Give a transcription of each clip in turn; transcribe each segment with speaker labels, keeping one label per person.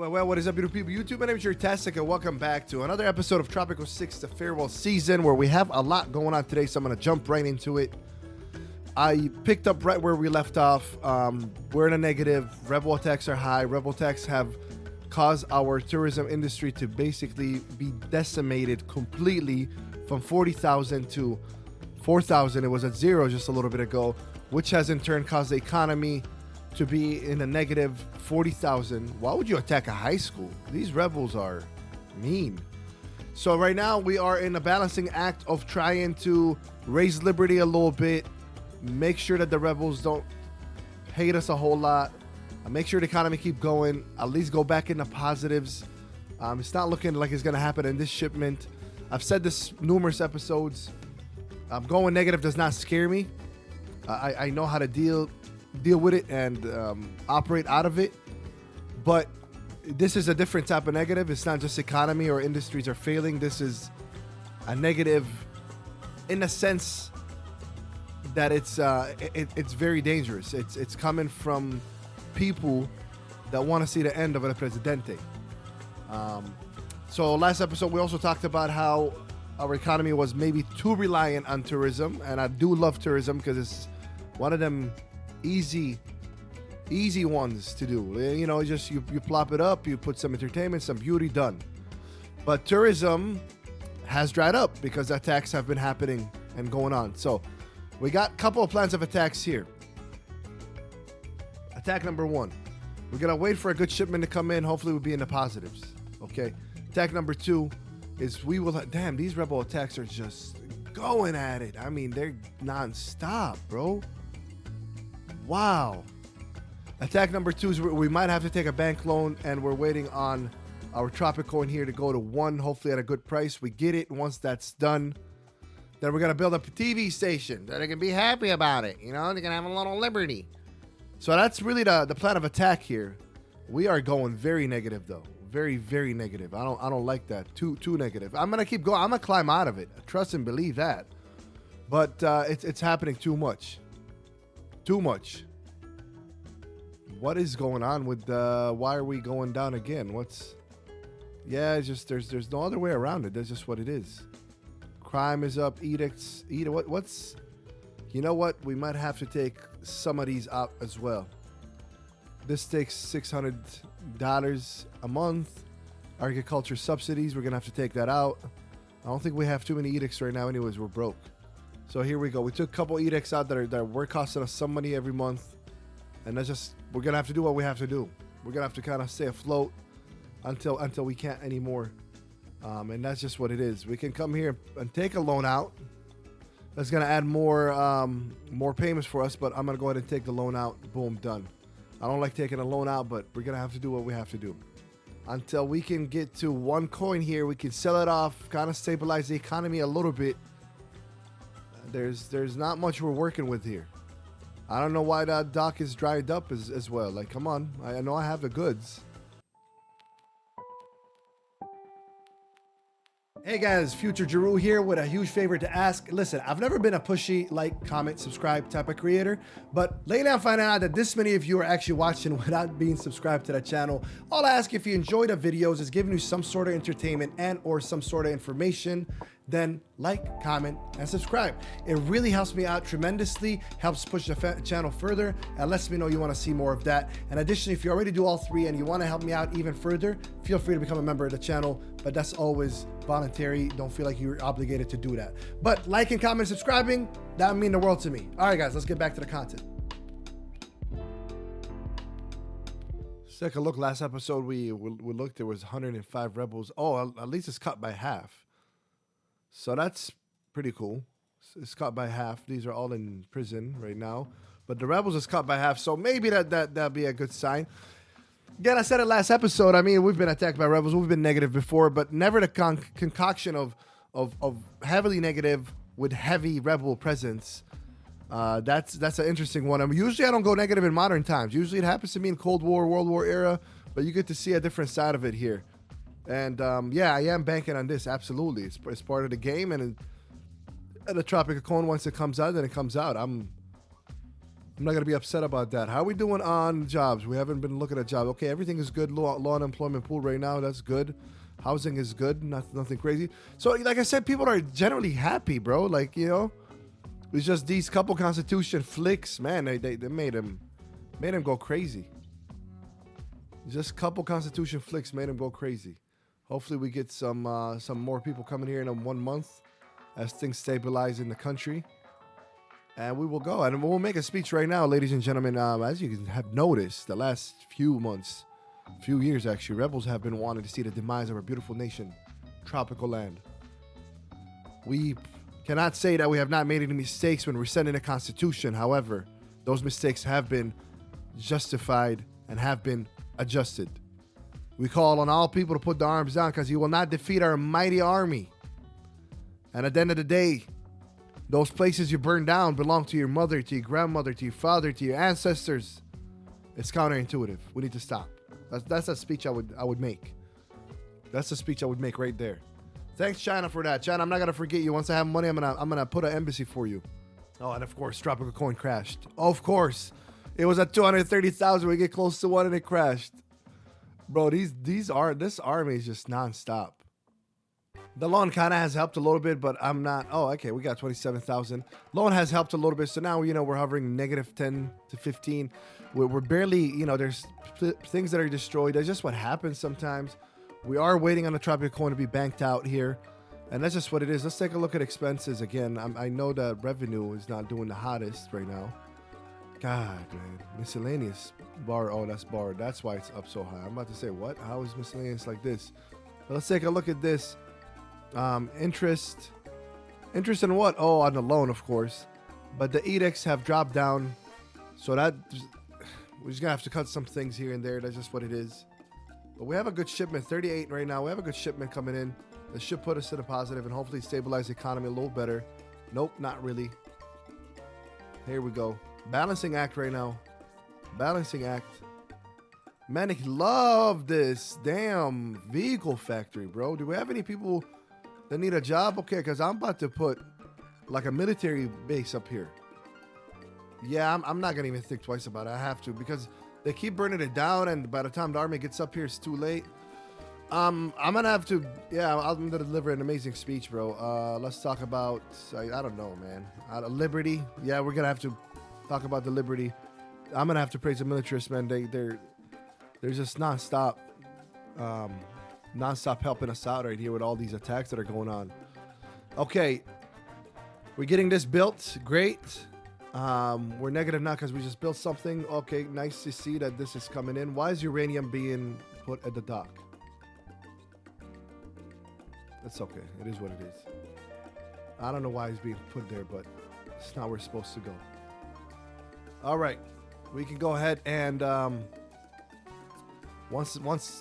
Speaker 1: Well, what is up, beautiful people? YouTube, my name is Jerutastic, and welcome back to another episode of Tropico 6, the farewell season, where we have a lot going on today, so I'm going to jump right into it. I picked up right where we left off. We're in a negative. Rebel attacks are high. Rebel attacks have caused our tourism industry to basically be decimated completely from 40,000 to 4,000. It was at zero just a little bit ago, which has in turn caused the economy to be in a negative 40,000. Why would you attack a high school? These rebels are mean. So right now we are in a balancing act of trying to raise liberty a little bit, make sure that the rebels don't hate us a whole lot, make sure the economy keep going, at least go back into positives. It's not looking like it's gonna happen in this shipment. I've said this numerous episodes. Going negative does not scare me. I know how to deal with it and operate out of it, but this is a different type of negative. It's not just economy or industries are failing. This is a negative in the sense that it's very dangerous. It's coming from people that want to see the end of El Presidente. So last episode we also talked about how our economy was maybe too reliant on tourism, and I do love tourism because it's one of them easy ones to do. You know, just you plop it up, you put some entertainment, some beauty, done. But tourism has dried up because attacks have been happening and going on. So we got a couple of plans of attacks here. Attack number one, we're gonna wait for a good shipment to come in. Hopefully we'll be in the positives. Okay. Attack number two is we will damn, these rebel attacks are just going at it. I mean, they're non-stop, bro. Wow. Attack number two is we might have to take a bank loan, and we're waiting on our Tropico in here to go to 1, hopefully at a good price. We get it. Once that's done, then we're going to build up a TV station that they can be happy about it. You know, they're going to have a little liberty. So that's really the plan of attack here. We are going very negative, though. Very, very negative. I don't like that. Too negative. I'm going to keep going. I'm going to climb out of it. Trust and believe that. But it's happening too much. Too much. What is going on with why are we going down again? Yeah, it's just there's no other way around it. That's just what it is. Crime is up, edicts, what's you know what? We might have to take some of these out as well. This takes $600 a month. Agriculture subsidies, we're gonna have to take that out. I don't think we have too many edicts right now, anyways, we're broke. So here we go. We took a couple edicts out that were costing us some money every month. And that's just, we're going to have to do what we have to do. We're going to have to kind of stay afloat until we can't anymore. And that's just what it is. We can come here and take a loan out. That's going to add more payments for us, but I'm going to go ahead and take the loan out. Boom, done. I don't like taking a loan out, but we're going to have to do what we have to do. Until we can get to one coin here, we can sell it off, kind of stabilize the economy a little bit. There's not much we're working with here. I don't know why that dock is dried up as well. Like, come on. I know I have the goods. Hey guys, Future Jeru here with a huge favor to ask. Listen, I've never been a pushy like, comment, subscribe type of creator, but lately I'm finding out that this many of you are actually watching without being subscribed to the channel. All I ask, if you enjoy the videos, is giving you some sort of entertainment and or some sort of information, then like, comment, and subscribe. It really helps me out tremendously, helps push the channel further, and lets me know you want to see more of that. And additionally, if you already do all three and you want to help me out even further, feel free to become a member of the channel, but that's always voluntary. Don't feel like you're obligated to do that. But like and comment, subscribing, that would mean the world to me. All right, guys, let's get back to the content. Let's take a look. Last episode, we looked, there was 105 rebels. Oh, at least it's cut by half. So that's pretty cool. It's cut by half. These are all in prison right now. But the rebels is cut by half, so maybe that'd be a good sign. Again, I said it last episode. I mean, we've been attacked by rebels. We've been negative before, but never the concoction of heavily negative with heavy rebel presence. That's an interesting one. I mean, usually I don't go negative in modern times. Usually it happens to me in Cold War, World War era, but you get to see a different side of it here. And yeah, I am banking on this. Absolutely, it's part of the game. And the Tropic cone, once it comes out, then it comes out. I'm not going to be upset about that. How are we doing on jobs? We haven't been looking at jobs. Okay, everything is good. Low unemployment pool right now. That's good. Housing is good. Nothing crazy. So, like I said, people are generally happy, bro. Like, you know, it's just these couple Constitution flicks, man. They made him go crazy. Just couple Constitution flicks made him go crazy. Hopefully, we get some more people coming here in 1 month as things stabilize in the country. And we will go. And we'll make a speech right now, ladies and gentlemen. As you have noticed, the last few months, few years actually, rebels have been wanting to see the demise of our beautiful nation, tropical land. We cannot say that we have not made any mistakes when we're sending a constitution. However, those mistakes have been justified and have been adjusted. We call on all people to put the arms down because you will not defeat our mighty army. And at the end of the day, those places you burn down belong to your mother, to your grandmother, to your father, to your ancestors. It's counterintuitive. We need to stop. That's a speech I would make. That's a speech I would make right there. Thanks, China, for that. China, I'm not gonna forget you. Once I have money, I'm gonna put an embassy for you. Oh, and of course, Tropical coin crashed. Of course, it was at 230,000. We get close to one and it crashed. Bro, this army is just nonstop. The loan kind of has helped a little bit, but I'm not. Oh, okay, we got 27,000. Loan has helped a little bit, so now, you know, we're hovering negative 10 to 15. We're barely, you know, there's things that are destroyed. That's just what happens sometimes. We are waiting on the Tropic coin to be banked out here, and that's just what it is. Let's take a look at expenses again. I know that revenue is not doing the hottest right now. God, man. Miscellaneous bar. Oh, that's bar. That's why it's up so high. I'm about to say, what? How is miscellaneous like this? But let's take a look at this. Interest in what? Oh, on the loan, of course. But the edicts have dropped down, so that we're just gonna have to cut some things here and there. That's just what it is. But we have a good shipment, 38 right now. We have a good shipment coming in. This should put us to the positive and hopefully stabilize the economy a little better. Nope, not really. Here we go. Balancing act right now. Balancing act. Man, I love this damn vehicle factory, bro. Do we have any people that need a job? Okay, because I'm about to put like a military base up here. Yeah, I'm not gonna even think twice about it. I have to, because they keep burning it down, and by the time the army gets up here, it's too late. I'm gonna have to. Yeah, I'm gonna deliver an amazing speech, bro. Let's talk about. I don't know, man. Liberty. Yeah, we're gonna have to talk about the liberty. I'm gonna have to praise the militarists, man. They're just nonstop helping us out right here with all these attacks that are going on. Okay, we're getting this built. Great. We're negative now because we just built something. Okay, nice to see that this is coming in. Why is uranium being put at the dock? That's okay. It is what it is. I don't know why it's being put there, but it's not where it's supposed to go. All right, we can go ahead and once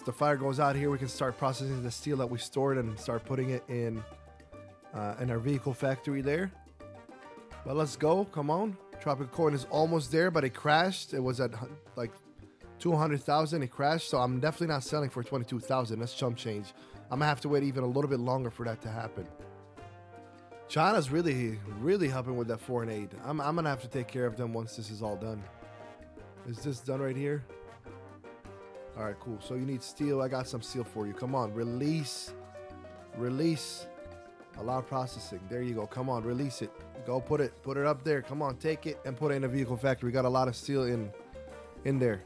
Speaker 1: the fire goes out here, we can start processing the steel that we stored and start putting it in our vehicle factory there. But let's go. Come on. Tropic coin is almost there, but it crashed. It was at like 200,000. It crashed, so I'm definitely not selling for 22,000. That's chump change. I'm gonna have to wait even a little bit longer for that to happen. China's really helping with that foreign aid. I'm gonna have to take care of them once this is all done. Is this done right here? All right, cool. So you need steel. I got some steel for you. Come on, release. Allow processing. There you go. Come on, release it. Go put it up there. Come on, take it and put it in a vehicle factory. We got a lot of steel in there.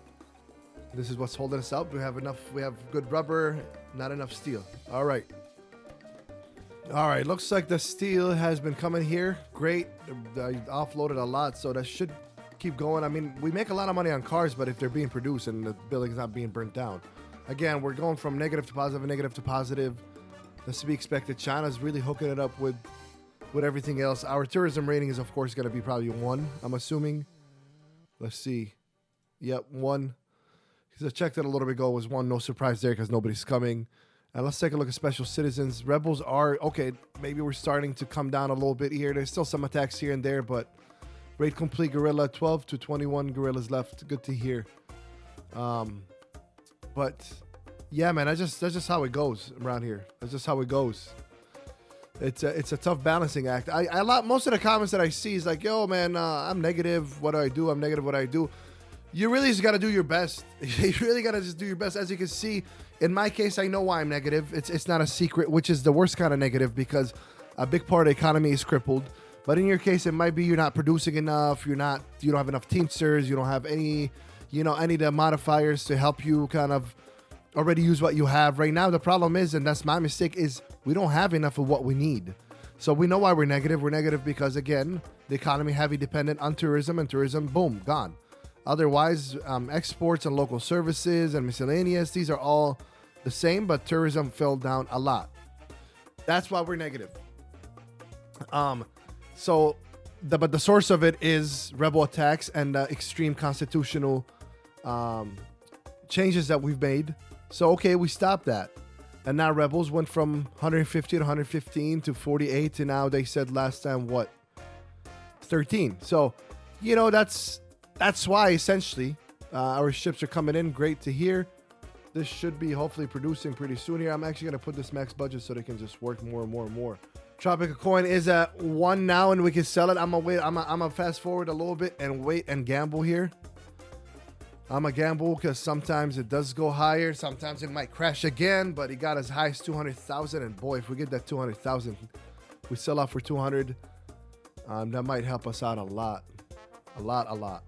Speaker 1: This is what's holding us up. We have good rubber, not enough steel. All right. Looks like the steel has been coming here. Great. I offloaded a lot, so that should keep going. I mean, we make a lot of money on cars, but if they're being produced and the building's not being burnt down. Again, we're going from negative to positive and negative to positive. That's to be expected. China's really hooking it up with everything else. Our tourism rating is, of course, going to be probably 1, I'm assuming. Let's see. Yep, 1. Because I checked it a little bit ago. It was 1. No surprise there because nobody's coming. And let's take a look at special citizens. Rebels are, okay, maybe we're starting to come down a little bit here. There's still some attacks here and there, but raid complete guerrilla, 12 to 21 guerrillas left. Good to hear. But yeah, man, that's just how it goes around here. That's just how it goes. It's a tough balancing act. Most of the comments that I see is like, yo, man, I'm negative. What do I do? I'm negative. What do I do? You really just got to do your best. You really got to just do your best. As you can see, in my case, I know why I'm negative. It's not a secret, which is the worst kind of negative because a big part of the economy is crippled. But in your case, it might be you're not producing enough. You don't have enough Teamsters. You don't have any of the modifiers to help you kind of already use what you have right now. The problem is, and that's my mistake, is we don't have enough of what we need. So we know why we're negative. We're negative because, again, the economy heavy dependent on tourism, and tourism, boom, gone. Otherwise, exports and local services and miscellaneous, these are all the same, but tourism fell down a lot. That's why we're negative. But the source of it is rebel attacks and extreme constitutional changes that we've made. So, okay, we stopped that. And now rebels went from 150 to 115 to 48 to now they said last time, what? 13. So, that's why essentially our ships are coming in. Great to hear. This should be hopefully producing pretty soon here. I'm actually going to put this max budget so they can just work more and more and more. Tropic coin is at 1 now and we can sell it. I'm going to wait. I'm going to fast forward a little bit and wait and gamble here. I'm a gamble because sometimes it does go higher. Sometimes it might crash again, but it got as high as 200,000. And boy, if we get that 200,000, we sell out for 200. That might help us out a lot. A lot.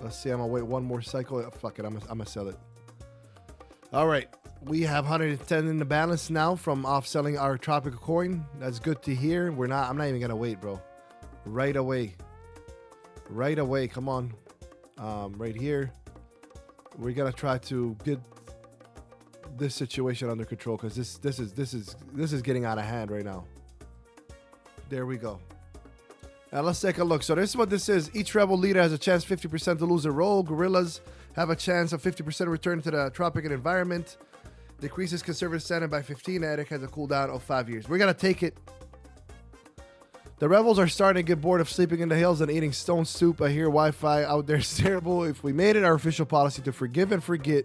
Speaker 1: Let's see. I'm going to wait one more cycle. Fuck it. I'm going to sell it. All right. We have 110 in the balance now from off selling our Tropical coin. That's good to hear. I'm not even going to wait, bro. Right away. Come on. Right here, we're gonna try to get this situation under control because this is getting out of hand right now. There we go. Now let's take a look. So this is what this is. Each rebel leader has a chance 50% to lose a role. Guerrillas have a chance of 50% return to the tropical environment. Decreases conservative standard by 15. Attic has a cooldown of 5 years. We're gonna take it. The rebels are starting to get bored of sleeping in the hills and eating stone soup. I hear Wi-Fi out there is terrible. If we made it our official policy to forgive and forget,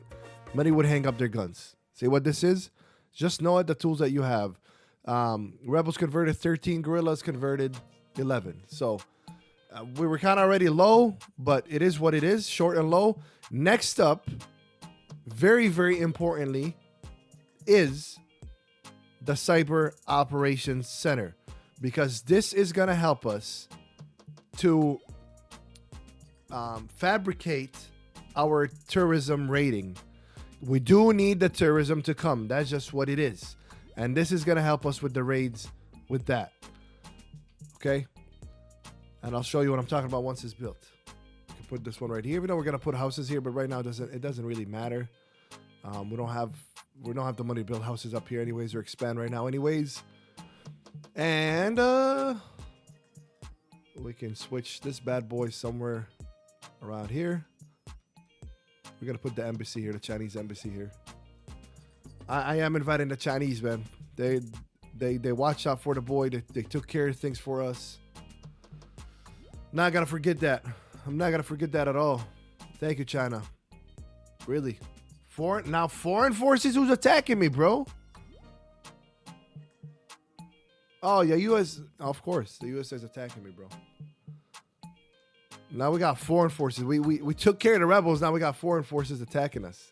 Speaker 1: many would hang up their guns. See what this is? Just know it, the tools that you have. Rebels converted 13, guerrillas converted 11. So we were kind of already low, but it is what it is, short and low. Next up, very, very importantly, is the Cyber Operations Center. Because this is going to help us to fabricate our tourism rating. We do need the tourism to come. That's just what it is. And this is going to help us with the raids with that. Okay? And I'll show you what I'm talking about once it's built. You can put this one right here. Even though we're going to put houses here, but right now it doesn't really matter. We don't have the money to build houses up here anyways or expand right now anyways. And we can switch this bad boy somewhere around here. We're gonna put the embassy here, the Chinese embassy here. I am inviting the Chinese, man. They watched out for the boy. They took care of things for us. Not gonna forget that. I'm not gonna forget that at all. Thank you, China. Really, foreign forces who's attacking me, bro. Oh, yeah, U.S. Of course, the U.S. is attacking me, bro. Now we got foreign forces. We took care of the rebels. Now we got foreign forces attacking us.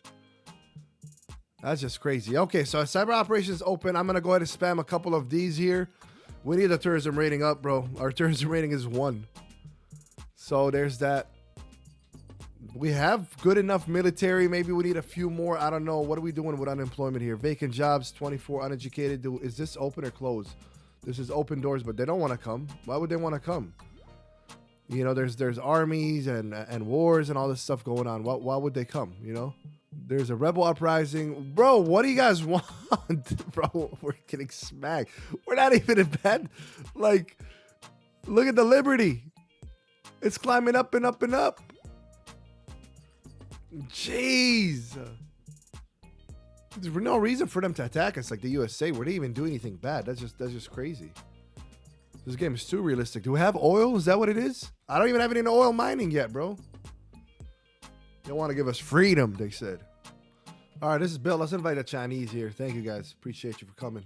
Speaker 1: That's just crazy. Okay, so cyber operations open. I'm going to go ahead and spam a couple of these here. We need the tourism rating up, bro. Our tourism rating is 1. So there's that. We have good enough military. Maybe we need a few more. I don't know. What are we doing with unemployment here? Vacant jobs, 24 uneducated. Is this open or closed? This is open doors, but they don't want to come. Why would they want to come? There's armies and wars and all this stuff going on. Why would they come? There's a rebel uprising. Bro, what do you guys want? Bro, we're getting smacked. We're not even in bed. Like, look at the Liberty. It's climbing up and up and up. Jeez. There's no reason for them to attack us like the USA. We didn't even do anything bad. That's just crazy. This game is too realistic. Do we have oil? Is that what it is? I don't even have any oil mining yet, bro. They want to give us freedom, they said. All right, this is Bill. Let's invite the Chinese here. Thank you, guys. Appreciate you for coming.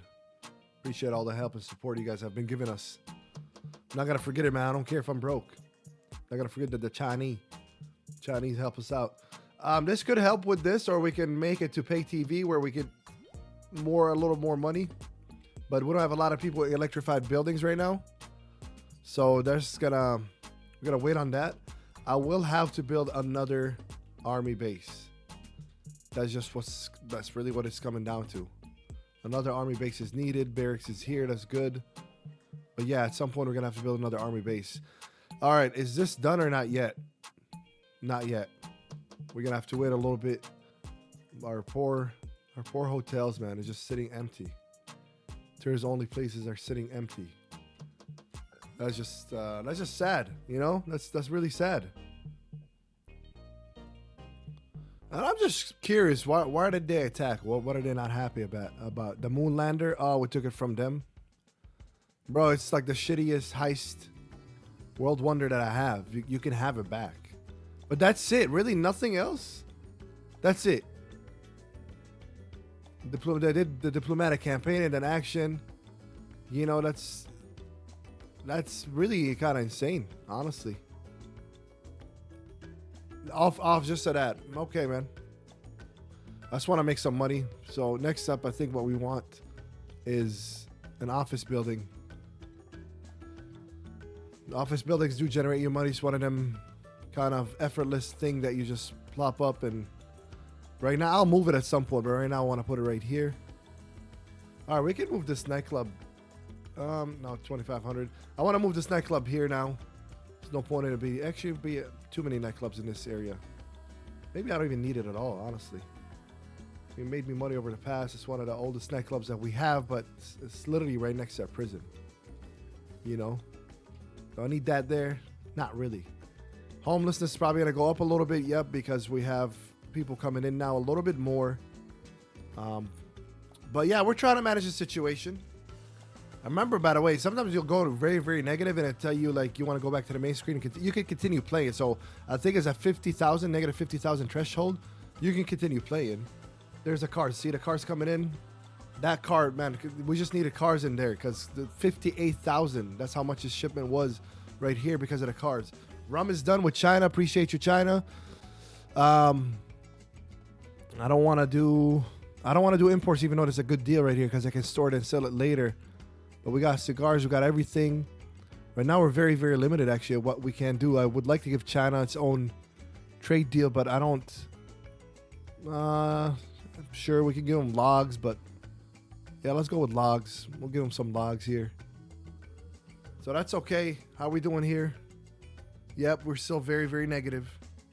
Speaker 1: Appreciate all the help and support you guys have been giving us. I'm not gonna forget it, man. I don't care if I'm broke. Not gonna forget that the Chinese help us out. This could help with this, or we can make it to pay TV where we get a little more money. But we don't have a lot of people in electrified buildings right now, so we're gonna wait on that. I will have to build another army base. That's really what it's coming down to. Another army base is needed. Barracks is here. That's good. But yeah, at some point we're gonna have to build another army base. All right, is this done or not yet? Not yet. We're gonna have to wait a little bit. Our poor hotels, man, is just sitting empty. Tourist only places are sitting empty. That's just sad, you know? That's really sad. And I'm just curious, why did they attack? What are they not happy about? The moon lander? Oh, we took it from them. Bro, it's like the shittiest heist world wonder that I have. You can have it back. But that's it. Really, nothing else? That's it. They did the diplomatic campaign and then action. You know, that's really kind of insane, honestly. Off just to that. Okay, man. I just want to make some money. So next up, I think what we want is an office building. Office buildings do generate you money. It's one of them kind of effortless thing that you just plop up. And right now, I'll move it at some point, but right now I want to put it right here. All right, we can move this nightclub. No, 2,500. I want to move this nightclub here now. There's no point in it be too many nightclubs in this area. Maybe I don't even need it at all, honestly. It made me money over the past. It's one of the oldest nightclubs that we have, but it's literally right next to our prison. You know? Do I need that there? Not really. Homelessness is probably going to go up a little bit, yep, because we have people coming in now a little bit more. But yeah, we're trying to manage the situation. I remember, by the way, sometimes you'll go very, very negative and it'll tell you, like, you want to go back to the main screen. And you can continue playing. So I think it's a 50,000, negative 50,000 threshold. You can continue playing. There's a car. See the cars coming in? That car, man, we just needed cars in there because the 58,000, that's how much this shipment was right here because of the cars. Rum is done with China. Appreciate you, China. I don't want to do imports, even though it's a good deal right here because I can store it and sell it later. But we got cigars, we got everything. Right now we're very, very limited actually at what we can do. I would like to give China its own trade deal, but I don't. I'm sure we can give them logs, but yeah, let's go with logs. We'll give them some logs here. So that's okay. How are we doing here? Yep, we're still very, very negative.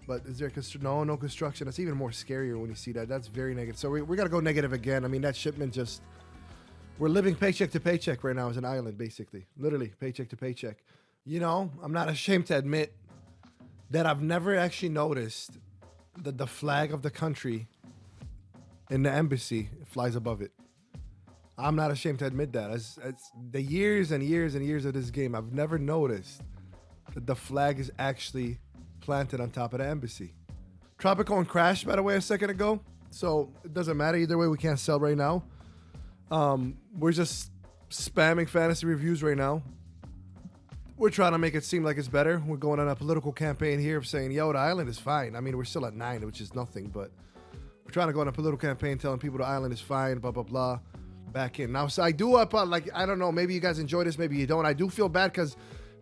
Speaker 1: But is there no construction? That's even more scarier when you see that. That's very negative. So we got to go negative again. I mean, that shipment just... We're living paycheck to paycheck right now as an island, basically. Literally, paycheck to paycheck. You know, I'm not ashamed to admit that I've never actually noticed that the flag of the country in the embassy flies above it. I'm not ashamed to admit that. As the years and years and years of this game, I've never noticed that the flag is actually planted on top of the embassy. Tropico crashed, by the way, a second ago. So it doesn't matter. Either way, we can't sell right now. We're just spamming fantasy reviews right now. We're trying to make it seem like it's better. We're going on a political campaign here of saying, yo, the island is fine. I mean, we're still at 9, which is nothing, but we're trying to go on a political campaign telling people the island is fine, blah, blah, blah. Back in. Now, so I do, like, I don't know, maybe you guys enjoy this, maybe you don't. I do feel bad because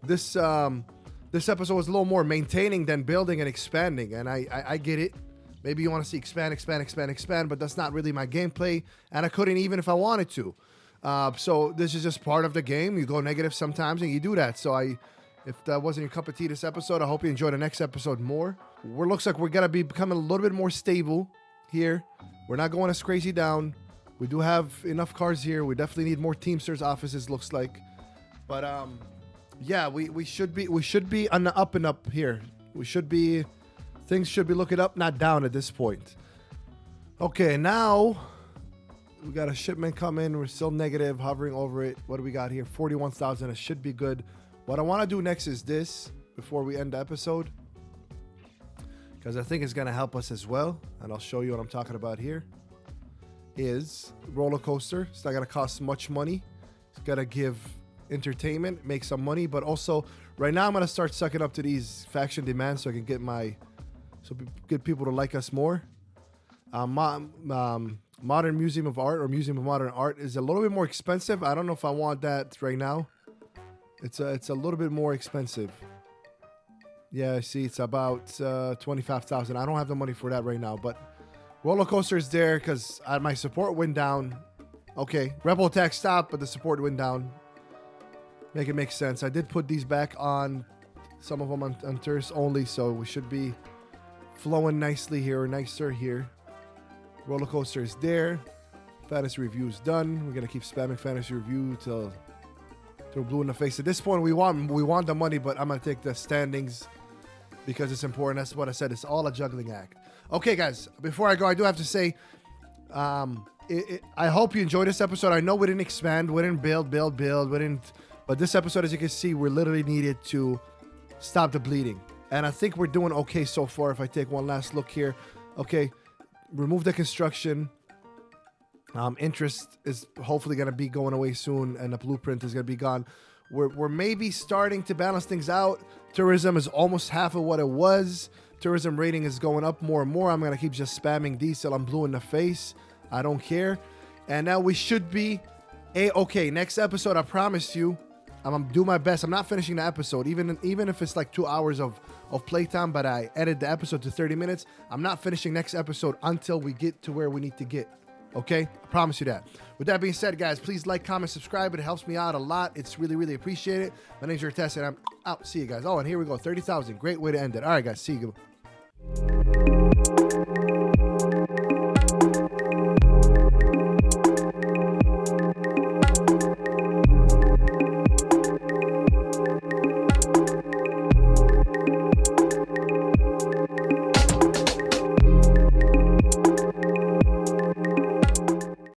Speaker 1: this episode was a little more maintaining than building and expanding, and I get it. Maybe you want to see expand, but that's not really my gameplay, and I couldn't even if I wanted to. So this is just part of the game. You go negative sometimes, and you do that. So if that wasn't your cup of tea this episode, I hope you enjoy the next episode more. Looks like we're going to be becoming a little bit more stable here. We're not going as crazy down. We do have enough cars here. We definitely need more Teamsters offices, looks like. But yeah, we should be on the up and up here. Things should be looking up, not down at this point. Okay, now we got a shipment coming. We're still negative, hovering over it. What do we got here? 41,000. It should be good. What I want to do next is this before we end the episode, because I think it's going to help us as well. And I'll show you what I'm talking about here. Is roller coaster. It's not going to cost much money. It's gotta give entertainment, make some money, but also right now I'm gonna start sucking up to these faction demands so I can get people to like us more. Modern Museum of Art or Museum of Modern Art is a little bit more expensive. I don't know if I want that right now. It's a little bit more expensive. Yeah, see, it's about 25,000. I don't have the money for that right now, but roller coaster is there because my support went down. Okay, rebel attack stopped, but the support went down. Make it make sense. I did put these back on, some of them on tourists only, so we should be flowing nicely here, or nicer here. Roller coaster is there. Fantasy review is done. We're gonna keep spamming fantasy review till blue in the face. At this point, we want the money, but I'm gonna take the standings because it's important. That's what I said. It's all a juggling act. Okay, guys. Before I go, I do have to say, I hope you enjoyed this episode. I know we didn't expand, we didn't build, but this episode, as you can see, we literally needed to stop the bleeding, and I think we're doing okay so far. If I take one last look here, okay. Remove the construction. Interest is hopefully going to be going away soon, and the blueprint is going to be gone. We're maybe starting to balance things out. Tourism is almost half of what it was. Tourism rating is going up more and more. I'm going to keep just spamming these till I'm blue in the face. I don't care. And now we should be okay. Next episode, I promise you, I'm going to do my best. I'm not finishing the episode, even if it's like 2 hours of playtime, but I edit the episode to 30 minutes. I'm not finishing next episode until we get to where we need to get. Okay? I promise you that. With that being said, guys, please like, comment, subscribe. It helps me out a lot. It's really, really appreciated. My name's Jerutastic, and I'm out. See you guys. Oh, and here we go. 30,000. Great way to end it. All right, guys. See you.